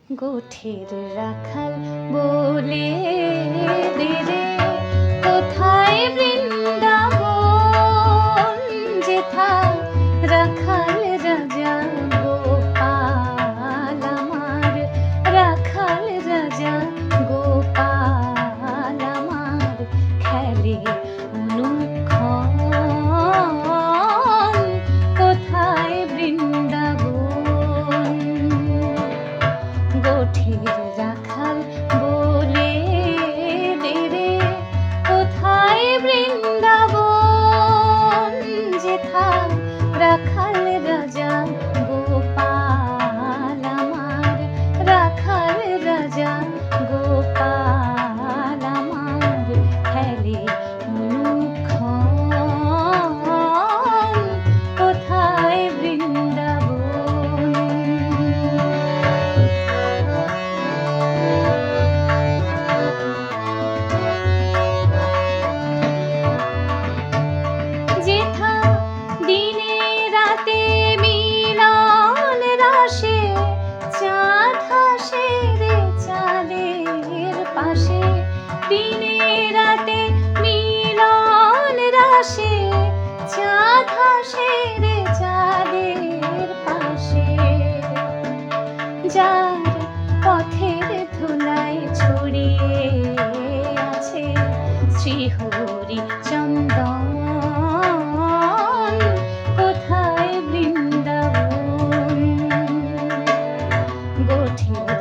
গোঠের রাখাল বলে দে কোথায় বৃন্দাবন, যেথা রাখাল রাজা গোপাল আমার, রাখাল রাজা গোপাল আমার খেলে অনুক্ষণ, কোথায় বৃন্দাবন। গোঠের রাখাল বলে দে কোথায় বৃন্দাবন, যেথা রাখাল রাজা গোপাল আমার, রাখাল রাজা গোপাল আমার খেলে অনুক্ষণ, কোথায় বৃন্দাবন। যেথা দিনে রাতে মিলন রাশে, চাঁদ হাসে রে চাঁদের পাশে, দিনে রাতে মিলন রাশে, চাঁদ হাসে রে চাঁদের পাশে। যার পথের ধুলায় ছড়িয়ে আছে শ্রীহরি চন্দন, কোথায় বৃন্দাবন। গোঠের